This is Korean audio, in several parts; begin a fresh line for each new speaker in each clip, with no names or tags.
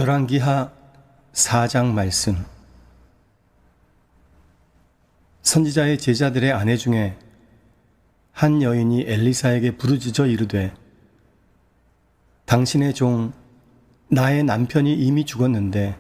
열왕기하 4장 말씀. 선지자의 제자들의 아내 중에 한 여인이 엘리사에게 부르짖어 이르되, 당신의 종 나의 남편이 이미 죽었는데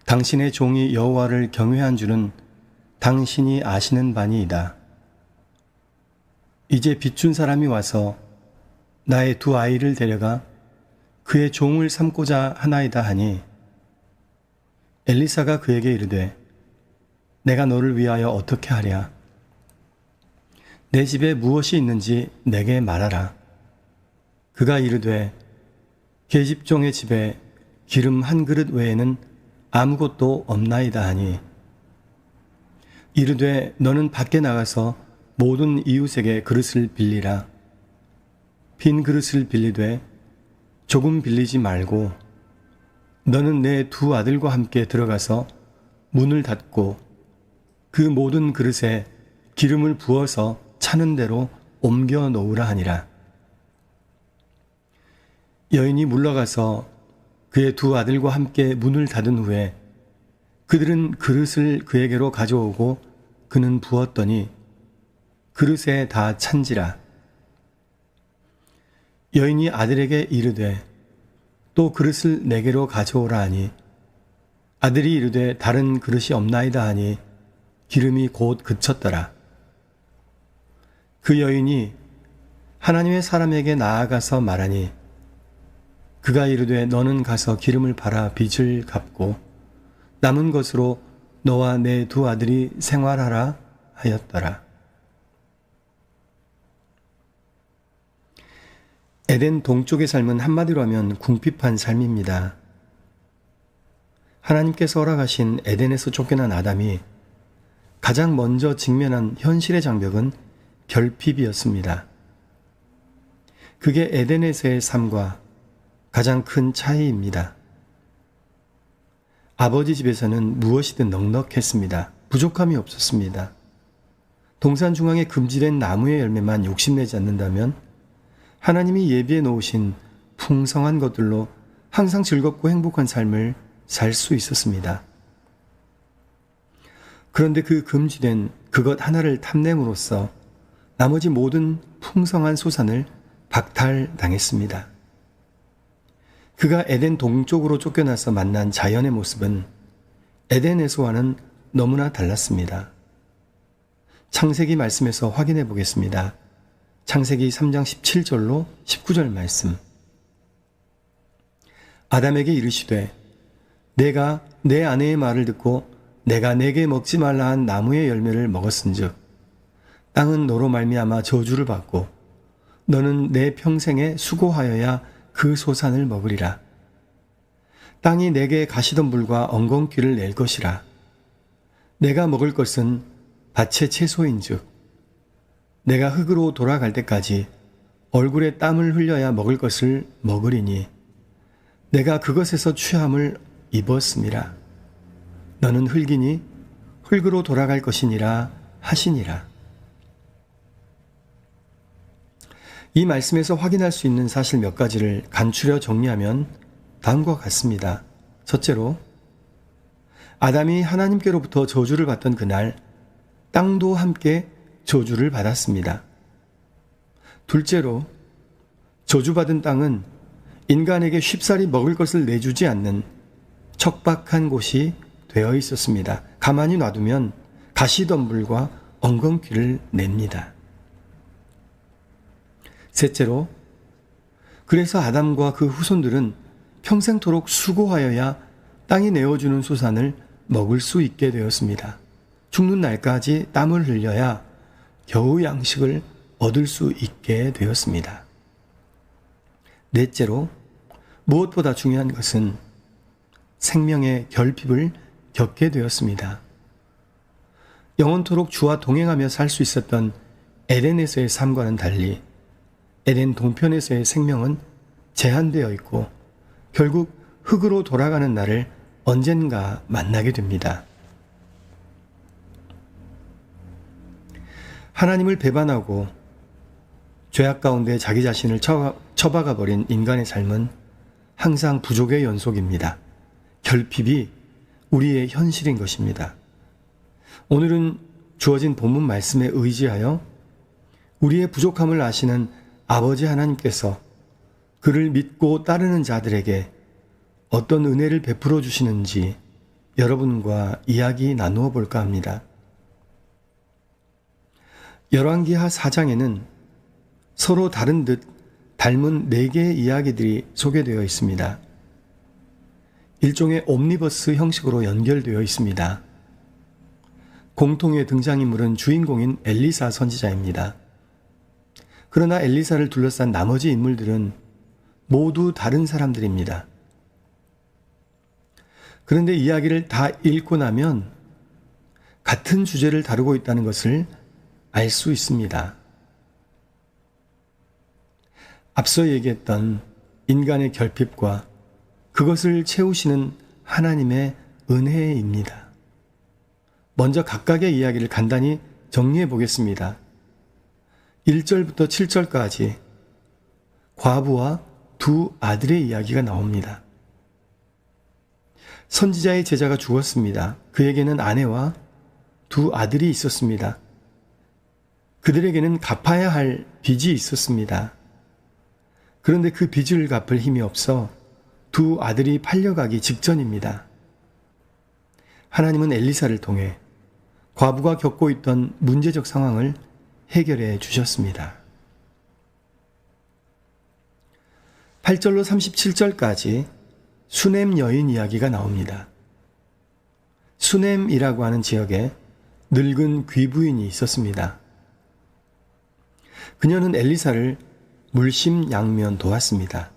당신의 종이 여호와를 경외한 줄은 당신이 아시는 바니이다. 이제 빚준 사람이 와서 나의 두 아이를 데려가 그의 종을 삼고자 하나이다 하니, 엘리사가 그에게 이르되, 내가 너를 위하여 어떻게 하랴? 내 집에 무엇이 있는지 내게 말하라. 그가 이르되, 계집종의 집에 기름 한 그릇 외에는 아무것도 없나이다 하니, 이르되 너는 밖에 나가서 모든 이웃에게 그릇을 빌리라. 빈 그릇을 빌리되 조금 빌리지 말고 너는 내 두 아들과 함께 들어가서 문을 닫고 그 모든 그릇에 기름을 부어서 차는 대로 옮겨 놓으라 하니라. 여인이 물러가서 그의 두 아들과 함께 문을 닫은 후에 그들은 그릇을 그에게로 가져오고 그는 부었더니 그릇에 다 찬지라. 여인이 아들에게 이르되, 또 그릇을 내게로 가져오라 하니, 아들이 이르되 다른 그릇이 없나이다 하니 기름이 곧 그쳤더라. 그 여인이 하나님의 사람에게 나아가서 말하니, 그가 이르되 너는 가서 기름을 팔아 빚을 갚고 남은 것으로 너와 내 두 아들이 생활하라 하였더라. 에덴 동쪽의 삶은 한마디로 하면 궁핍한 삶입니다. 하나님께서 허락하신 에덴에서 쫓겨난 아담이 가장 먼저 직면한 현실의 장벽은 결핍이었습니다. 그게 에덴에서의 삶과 가장 큰 차이입니다. 아버지 집에서는 무엇이든 넉넉했습니다. 부족함이 없었습니다. 동산 중앙에 금지된 나무의 열매만 욕심내지 않는다면 하나님이 예비해 놓으신 풍성한 것들로 항상 즐겁고 행복한 삶을 살 수 있었습니다. 그런데 그 금지된 그것 하나를 탐냄으로써 나머지 모든 풍성한 소산을 박탈당했습니다. 그가 에덴 동쪽으로 쫓겨나서 만난 자연의 모습은 에덴에서와는 너무나 달랐습니다. 창세기 말씀에서 확인해 보겠습니다. 창세기 3장 17절로 19절 말씀. 아담에게 이르시되, 내가 내 아내의 말을 듣고 내가 내게 먹지 말라 한 나무의 열매를 먹었은즉 땅은 너로 말미암아 저주를 받고 너는 내 평생에 수고하여야 그 소산을 먹으리라. 땅이 내게 가시덤불과 엉겅퀴를 낼 것이라. 내가 먹을 것은 밭의 채소인즉 내가 흙으로 돌아갈 때까지 얼굴에 땀을 흘려야 먹을 것을 먹으리니 내가 그것에서 취함을 입었음이라. 너는 흙이니 흙으로 돌아갈 것이니라 하시니라. 이 말씀에서 확인할 수 있는 사실 몇 가지를 간추려 정리하면 다음과 같습니다. 첫째로, 아담이 하나님께로부터 저주를 받던 그날 땅도 함께 저주를 받았습니다. 둘째로, 저주받은 땅은 인간에게 쉽사리 먹을 것을 내주지 않는 척박한 곳이 되어 있었습니다. 가만히 놔두면 가시덤불과 엉겅퀴를 냅니다. 셋째로, 그래서 아담과 그 후손들은 평생토록 수고하여야 땅이 내어주는 소산을 먹을 수 있게 되었습니다. 죽는 날까지 땀을 흘려야 겨우 양식을 얻을 수 있게 되었습니다. 넷째로, 무엇보다 중요한 것은 생명의 결핍을 겪게 되었습니다. 영원토록 주와 동행하며 살 수 있었던 에덴에서의 삶과는 달리 에덴 동편에서의 생명은 제한되어 있고 결국 흙으로 돌아가는 날을 언젠가 만나게 됩니다. 하나님을 배반하고 죄악 가운데 자기 자신을 처박아 버린 인간의 삶은 항상 부족의 연속입니다. 결핍이 우리의 현실인 것입니다. 오늘은 주어진 본문 말씀에 의지하여 우리의 부족함을 아시는 아버지 하나님께서 그를 믿고 따르는 자들에게 어떤 은혜를 베풀어 주시는지 여러분과 이야기 나누어 볼까 합니다. 열왕기하 4장에는 서로 다른 듯 닮은 4개의 이야기들이 소개되어 있습니다. 일종의 옴니버스 형식으로 연결되어 있습니다. 공통의 등장인물은 주인공인 엘리사 선지자입니다. 그러나 엘리사를 둘러싼 나머지 인물들은 모두 다른 사람들입니다. 그런데 이야기를 다 읽고 나면 같은 주제를 다루고 있다는 것을 알 수 있습니다. 앞서 얘기했던 인간의 결핍과 그것을 채우시는 하나님의 은혜입니다. 먼저 각각의 이야기를 간단히 정리해 보겠습니다. 1절부터 7절까지 과부와 2 아들의 이야기가 나옵니다. 선지자의 제자가 죽었습니다. 그에게는 아내와 2 아들이 있었습니다. 그들에게는 갚아야 할 빚이 있었습니다. 그런데 그 빚을 갚을 힘이 없어 2 아들이 팔려가기 직전입니다. 하나님은 엘리사를 통해 과부가 겪고 있던 문제적 상황을 해결해 주셨습니다. 8절로 37절까지 수넴 여인 이야기가 나옵니다. 수넴이라고 하는 지역에 늙은 귀부인이 있었습니다. 그녀는 엘리사를 물심양면 도왔습니다.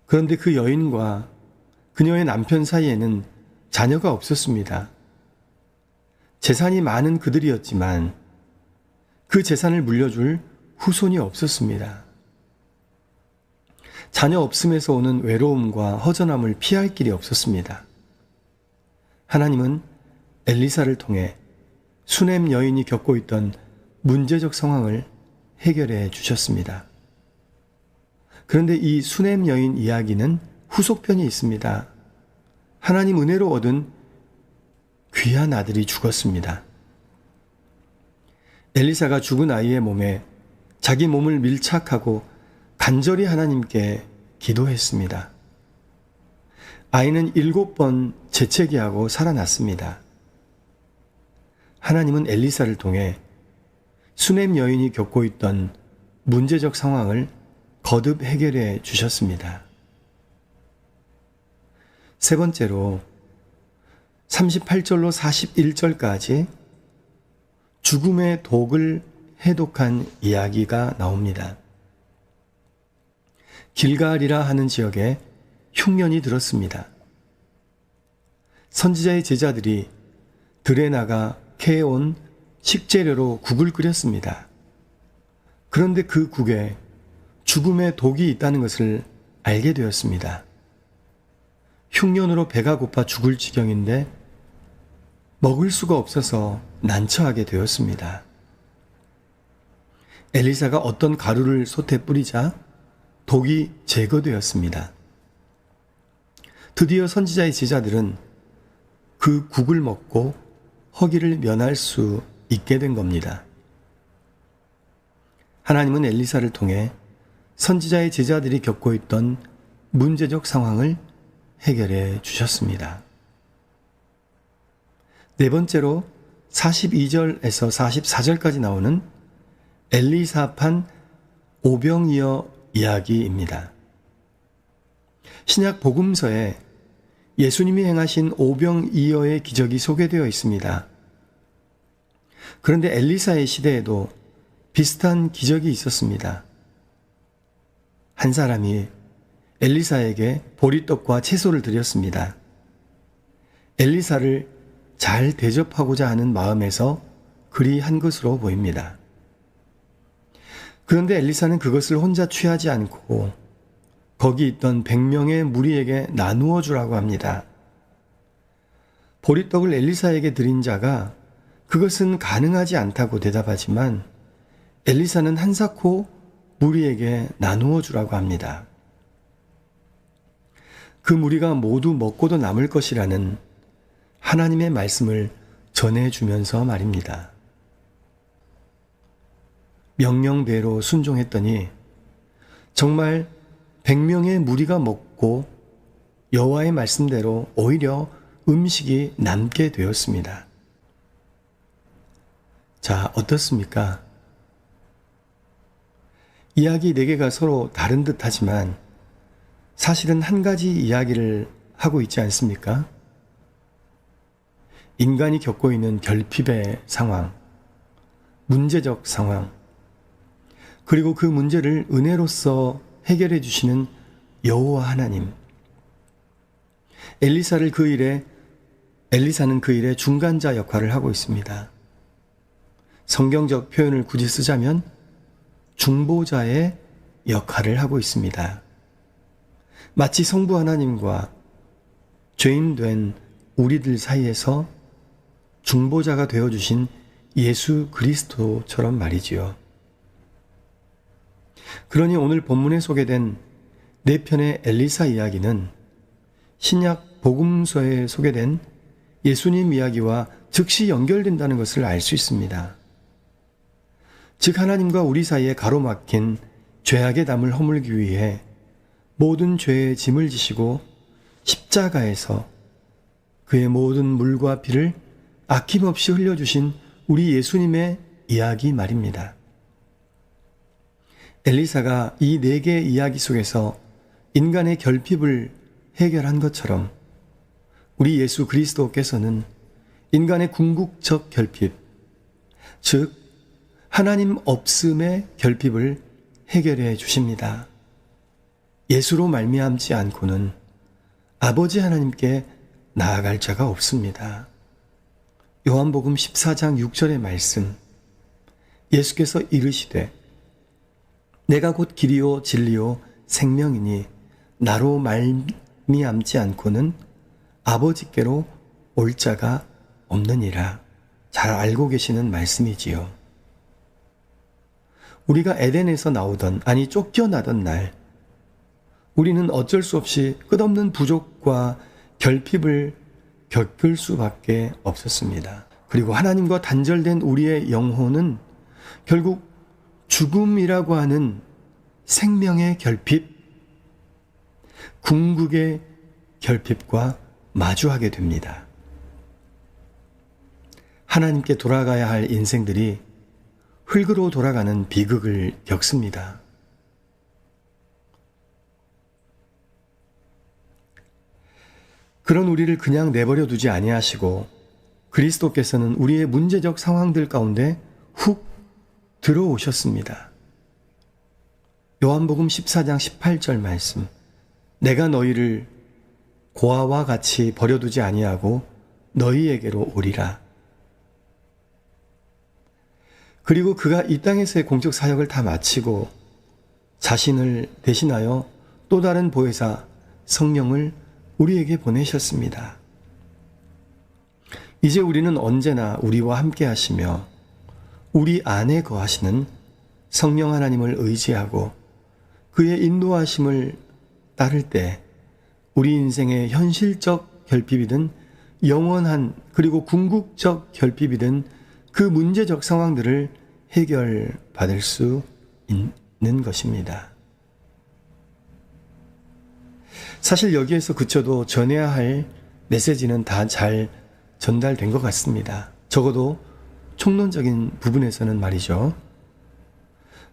그런데 그 여인과 그녀의 남편 사이에는 자녀가 없었습니다. 재산이 많은 그들이었지만 그 재산을 물려줄 후손이 없었습니다. 자녀 없음에서 오는 외로움과 허전함을 피할 길이 없었습니다. 하나님은 엘리사를 통해 수넴 여인이 겪고 있던 문제적 상황을 해결해 주셨습니다. 그런데 이 수넴 여인 이야기는 후속편이 있습니다. 하나님 은혜로 얻은 귀한 아들이 죽었습니다. 엘리사가 죽은 아이의 몸에 자기 몸을 밀착하고 간절히 하나님께 기도했습니다. 아이는 7번 재채기하고 살아났습니다. 하나님은 엘리사를 통해 수넴 여인이 겪고 있던 문제적 상황을 거듭 해결해 주셨습니다. 세 번째로 38절로 41절까지 죽음의 독을 해독한 이야기가 나옵니다. 길갈이라 하는 지역에 흉년이 들었습니다. 선지자의 제자들이 들에 나가 캐온 식재료로 국을 끓였습니다. 그런데 그 국에 죽음의 독이 있다는 것을 알게 되었습니다. 흉년으로 배가 고파 죽을 지경인데 먹을 수가 없어서 난처하게 되었습니다. 엘리사가 어떤 가루를 솥에 뿌리자 독이 제거되었습니다. 드디어 선지자의 제자들은 그 국을 먹고 허기를 면할 수 있게 된 겁니다. 하나님은 엘리사를 통해 선지자의 제자들이 겪고 있던 문제적 상황을 해결해 주셨습니다. 네 번째로 42절에서 44절까지 나오는 엘리사판 오병이어 이야기입니다. 신약 복음서에 예수님이 행하신 오병이어의 기적이 소개되어 있습니다. 그런데 엘리사의 시대에도 비슷한 기적이 있었습니다. 한 사람이 엘리사에게 보리떡과 채소를 드렸습니다. 엘리사를 잘 대접하고자 하는 마음에서 그리 한 것으로 보입니다. 그런데 엘리사는 그것을 혼자 취하지 않고 거기 있던 100명의 무리에게 나누어 주라고 합니다. 보리떡을 엘리사에게 드린 자가 그것은 가능하지 않다고 대답하지만 엘리사는 한사코 무리에게 나누어 주라고 합니다. 그 무리가 모두 먹고도 남을 것이라는 하나님의 말씀을 전해주면서 말입니다. 명령대로 순종했더니 정말 100명의 무리가 먹고 여호와의 말씀대로 오히려 음식이 남게 되었습니다. 자, 어떻습니까? 이야기 4개가 서로 다른 듯 하지만 사실은 한 가지 이야기를 하고 있지 않습니까? 인간이 겪고 있는 결핍의 상황, 문제적 상황, 그리고 그 문제를 은혜로서 해결해 주시는 여호와 하나님. 엘리사는 그 일의 중간자 역할을 하고 있습니다. 성경적 표현을 굳이 쓰자면 중보자의 역할을 하고 있습니다. 마치 성부 하나님과 죄인된 우리들 사이에서 중보자가 되어주신 예수 그리스도처럼 말이지요. 그러니 오늘 본문에 소개된 4편의 엘리사 이야기는 신약 복음서에 소개된 예수님 이야기와 즉시 연결된다는 것을 알 수 있습니다. 즉 하나님과 우리 사이에 가로막힌 죄악의 담을 허물기 위해 모든 죄의 짐을 지시고 십자가에서 그의 모든 물과 피를 아낌없이 흘려주신 우리 예수님의 이야기 말입니다. 엘리사가 이 4개의 이야기 속에서 인간의 결핍을 해결한 것처럼 우리 예수 그리스도께서는 인간의 궁극적 결핍, 즉 하나님 없음의 결핍을 해결해 주십니다. 예수로 말미암지 않고는 아버지 하나님께 나아갈 자가 없습니다. 요한복음 14장 6절의 말씀, 예수께서 이르시되 내가 곧 길이요 진리요 생명이니 나로 말미암지 않고는 아버지께로 올 자가 없느니라. 잘 알고 계시는 말씀이지요. 우리가 에덴에서 나오던, 아니 쫓겨나던 날, 우리는 어쩔 수 없이 끝없는 부족과 결핍을 겪을 수밖에 없었습니다. 그리고 하나님과 단절된 우리의 영혼은 결국 죽음이라고 하는 생명의 결핍, 궁극의 결핍과 마주하게 됩니다. 하나님께 돌아가야 할 인생들이 흙으로 돌아가는 비극을 겪습니다. 그런 우리를 그냥 내버려 두지 아니하시고 그리스도께서는 우리의 문제적 상황들 가운데 훅 들어오셨습니다. 요한복음 14장 18절 말씀, 내가 너희를 고아와 같이 버려두지 아니하고 너희에게로 오리라. 그리고 그가 이 땅에서의 공적 사역을 다 마치고 자신을 대신하여 또 다른 보혜사 성령을 우리에게 보내셨습니다. 이제 우리는 언제나 우리와 함께 하시며 우리 안에 거하시는 성령 하나님을 의지하고 그의 인도하심을 따를 때 우리 인생의 현실적 결핍이든 영원한 그리고 궁극적 결핍이든 그 문제적 상황들을 해결받을 수 있는 것입니다. 사실 여기에서 그쳐도 전해야 할 메시지는 다 잘 전달된 것 같습니다. 적어도 총론적인 부분에서는 말이죠.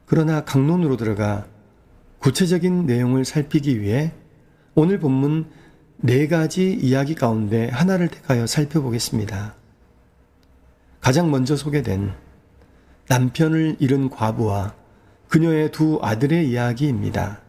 그러나 강론으로 들어가 구체적인 내용을 살피기 위해 오늘 본문 4가지 이야기 가운데 하나를 택하여 살펴보겠습니다. 가장 먼저 소개된 남편을 잃은 과부와 그녀의 2 아들의 이야기입니다.